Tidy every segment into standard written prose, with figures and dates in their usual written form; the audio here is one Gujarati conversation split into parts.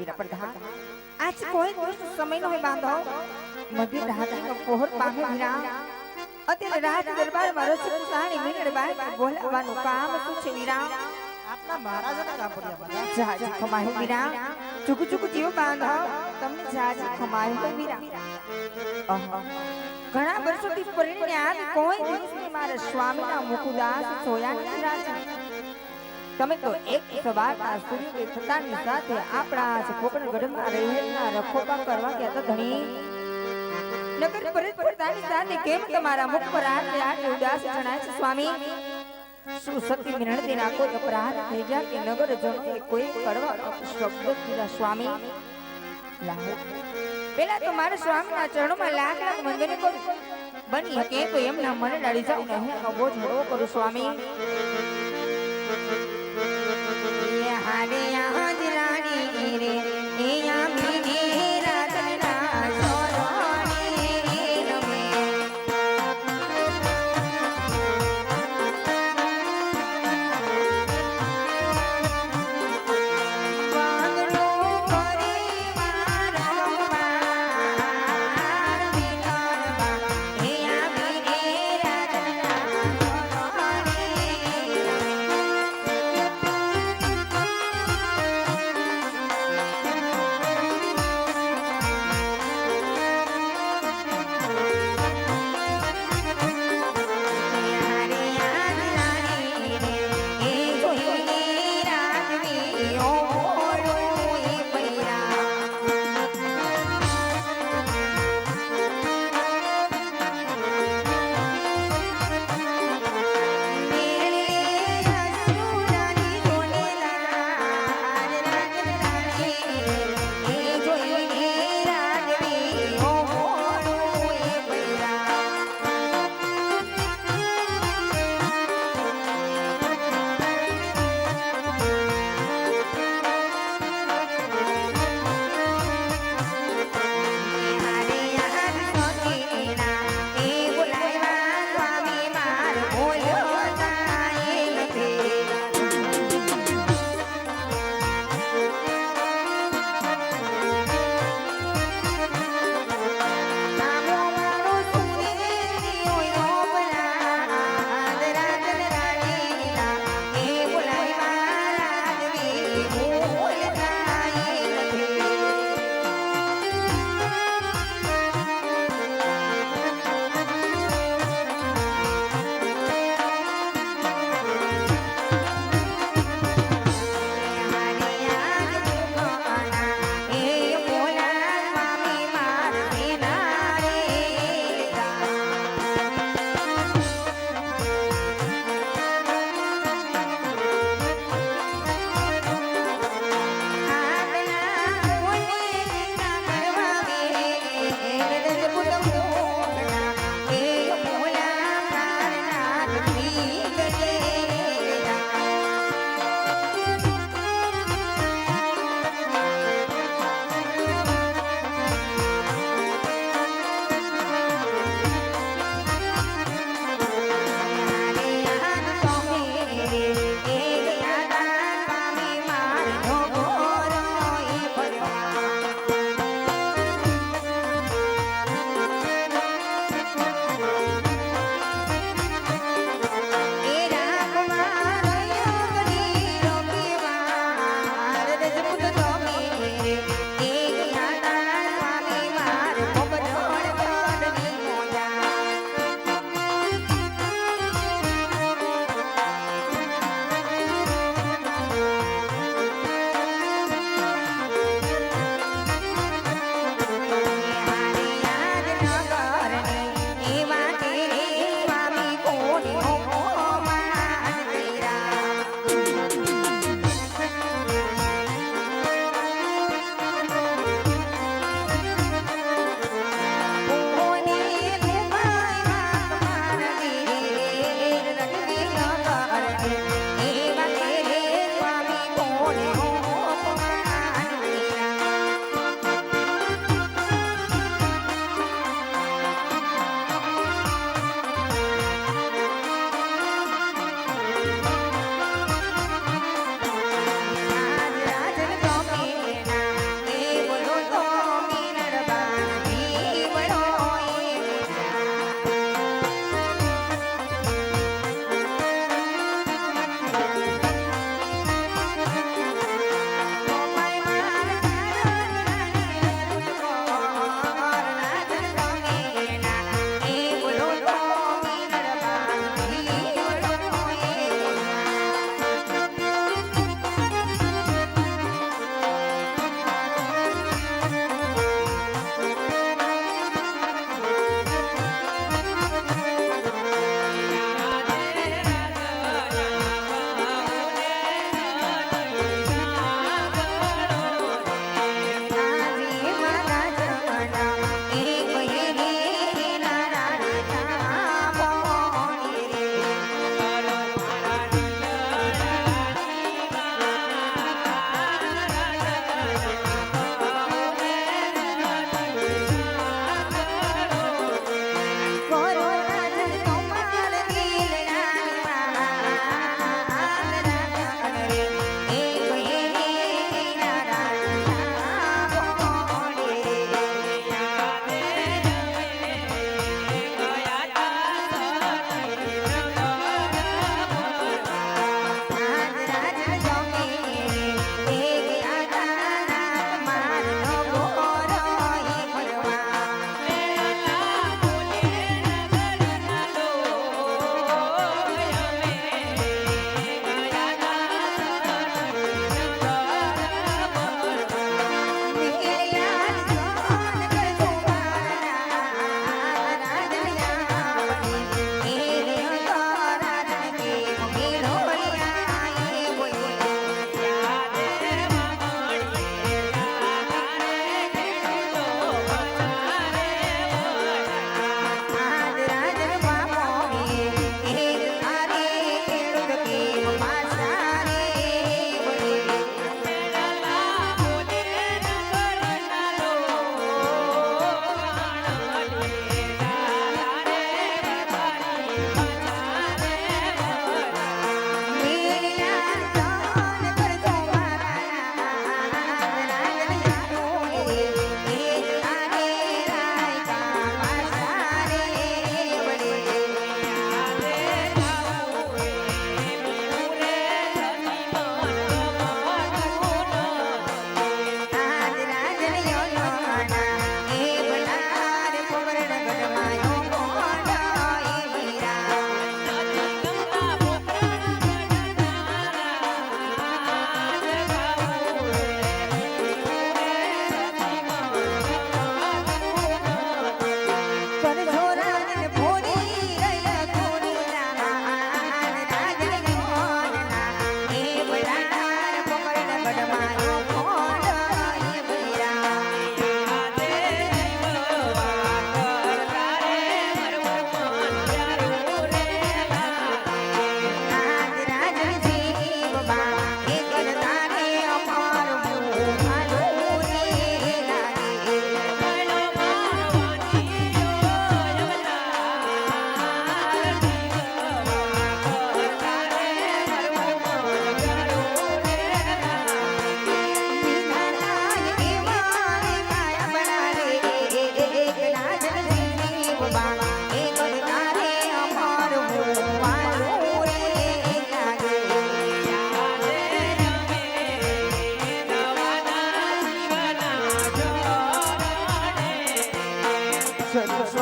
વીરા પ્રધાન આજ કોઈ દિવસ સમયનો બાંધો મધ્ય રાત્રિનો પહોર પામે વીરા અત્યારે રાજ દરબારમાં રચક સાણી મીનળબાઈ બોલાવવાનું કામ શું છે વીરા આપના મહારાજાને કામ પડ્યા જાજી ખમાયો વીરા ચુકુ ચુકુ જીવ બાંધો તમને જાજી ખમાયો વીરા ઘણા વર્ષોથી પરિણ્યા કોઈ દિવસ મારા સ્વામીના મુકુદાસ સોયા નથી રાજા તમે તો એક સવારના સૂર્યોદય થતાની સાથે આપણા જ કોકણગઢમાં રહેલા રખોપા કરવા ગયા તો ધણી નગર પરત ફરતાની સાથે કેમ તમારા મુખ પર આટલી ઉદાસ જણાય છે સ્વામી શું સતી મિનળતીના કોઈ અપરાધ થઈ ગયા કે નગરજનોએ કોઈ કડવા શબ્દ કીધા સ્વામી પેલા તો મારા સ્વામીના ચરણોમાં લાખ લાખ વંદન કરું બની શકે તો એમના મને લડી જાઉં ને હું અબો ઝડો કરું સ્વામી હારે આજ રાણી રે એ આમી રાતના સોરણી રમે વાંગડો પરિવાર રમવાર વિનરવા એ આમી રાતના સોરણી રમે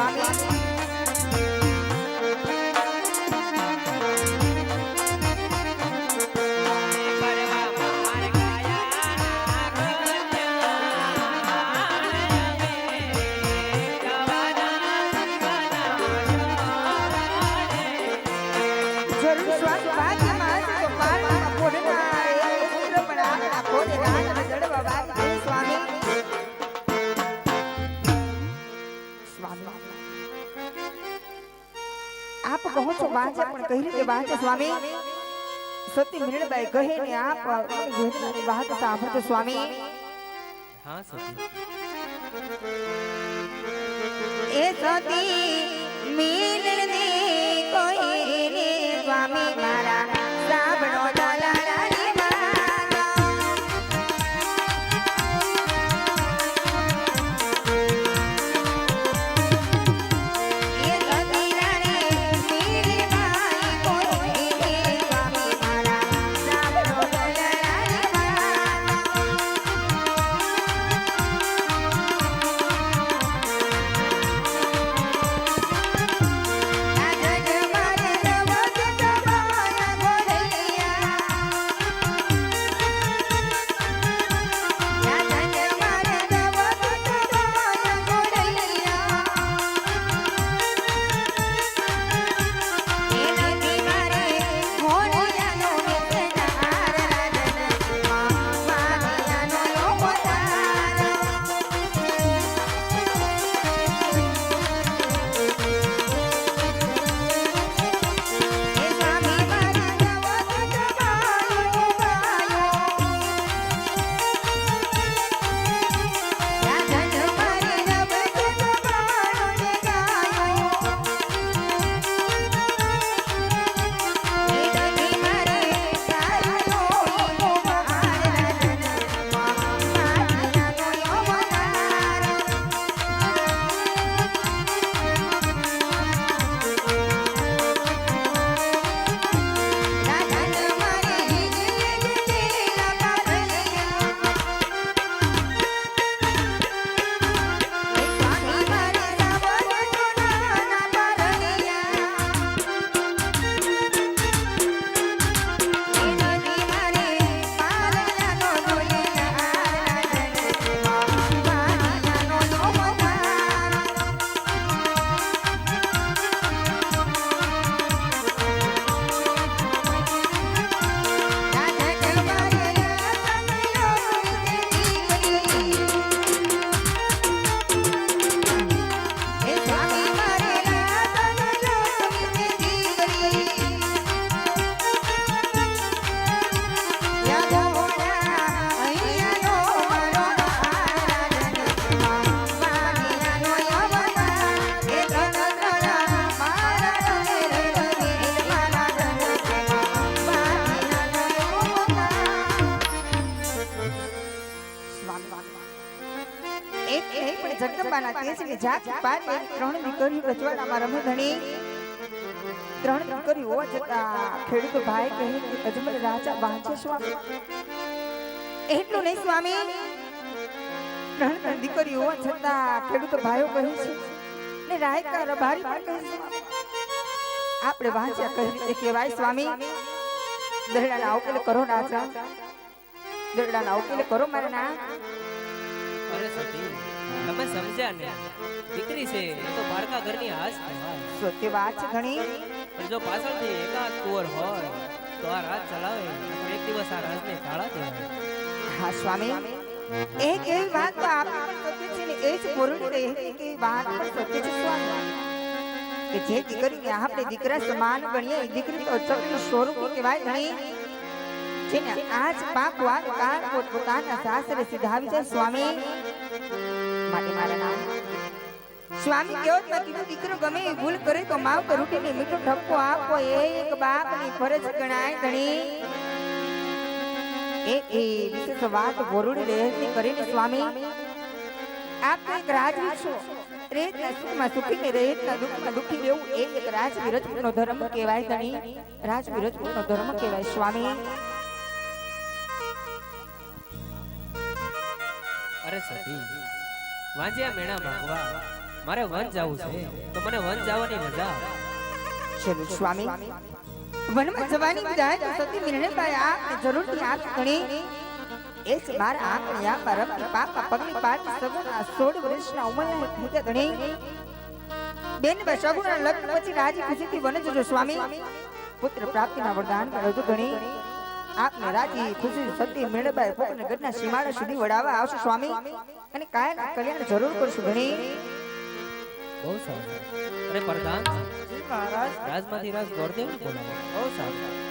સ્વામી જરૂર સ્વામી ભાગ્યમાં છે તો પારમાં પોઢનાર એક પુત્ર પણ આપણા પોતે રાતને જડવા વાગે છે સ્વામી સ્વામી આપ કહો છો વાંચે પણ કઈ રીતે વાંચે સ્વામી સતી મીરણબાઈ કહે ને આપ વેદનાની વાત સાંભળતો સ્વામી હા સતી એ સતી મીરણની કોઈ રે સ્વામી મારા સાંભળો દલાલાની વાતો. એ સતી રાણી મીરબાઈ કોઈ રે સ્વામી મારા સાંભળો દલાલાની વાતો. જગદંબાના તેજની ઝાંખી પાડી ત્રણ દીકરીઓ રજવાડામાં રમે ધણી. ત્રણ દીકરીઓ હોવા છતાં ખેડૂતો ભાઈ કહે કે અજમલ રાજા વાંચે સ્વામી. એટલું નહીં સ્વામી, ત્રણ દીકરીઓ હોવા છતાં ખેડૂતો ભાઈઓ કહે છે ને રાયકા રબારી પણ કહે છે આપણે વાંચ્યા કઈ રીતે કહેવાય સ્વામી. દરડાના ઉકેલ કરો રાજા, દરડાના ઉકેલ કરો મારા ના. અરે સતી તમે સમજ્યા ને, દીકરી છે એ તો બાળકા ઘરની હાશ કહેવાય. સત્ય વાત છે ઘણી. પણ જો પાછળથી એકાદ કુંવર હોય તો આ રાજ ચલાવે તો એક દિવસ આ રાજને તાળા દેવાય. હા સ્વામી, એક એવી વાત તો આપણે પણ સત્ય છે ને એ જ પૂરણી રહે કે વાત પણ સત્ય છે સ્વામી. કે જે દીકરીને આપણે દીકરા સમાન ગણીએ એ દીકરી તો અચકની સ્વરૂપી કહેવાય ઘણી. જેને આજ પાપ વાત કાળ પોતાના સાસરે સિધાવી જાય સ્વામી. માટે મારા નામ સ્વામી કેવો જ કીધું દીકરો ગમે એ ભૂલ કરે તો માવ પર ઉઠીને મીઠો ઠપકો આપો એ એક બાપની ફરજ ગણાય ઘણી. એ વિશેષ વાત વરુડી રહેતી કરીને સ્વામી આપ એક રાજવી છો. રેતના સુખમાં સુખી ને રેતના દુઃખમાં દુઃખી રહેવું એ એક રાજવી રજપૂતનો ધર્મ કહેવાય ઘણી. રાજવી રજપૂતનો ધર્મ કહેવાય સ્વામી. અરે સતી વાંજ્યા મેણા માંગવા મારે વન જવું છે તો મને વન જવાની મજા આવે. ચલો સ્વામી, વનમાં જવાની વિદાય તો સતી મીરણબાઈ આપને જરૂરથી આપ ગણી એ જ મારા આંખની આંખમાં રમતી પાપા પગની પાટી સગુણા 16 વર્ષના ઉંમરના થયા ગણી બેન સગુણા લગ્ન પછી રાજી ખુશીથી વન જજો સ્વામી. પુત્ર પ્રાપ્તિના વરદાન રજૂ ગણી આપને રાજી ખુશી સતી મીરણબાઈ પોકને ગઢના સીમાડા સુધી વડાવવા આવશે સ્વામી અને કાયના કલ્યાણ જરૂર કરશું ગણી. બહુ સારું. અરે પ્રધાન જી મહારાજ રાજમાંથી રાજ ગોરદેવ બોલાવો. બહુ સારું.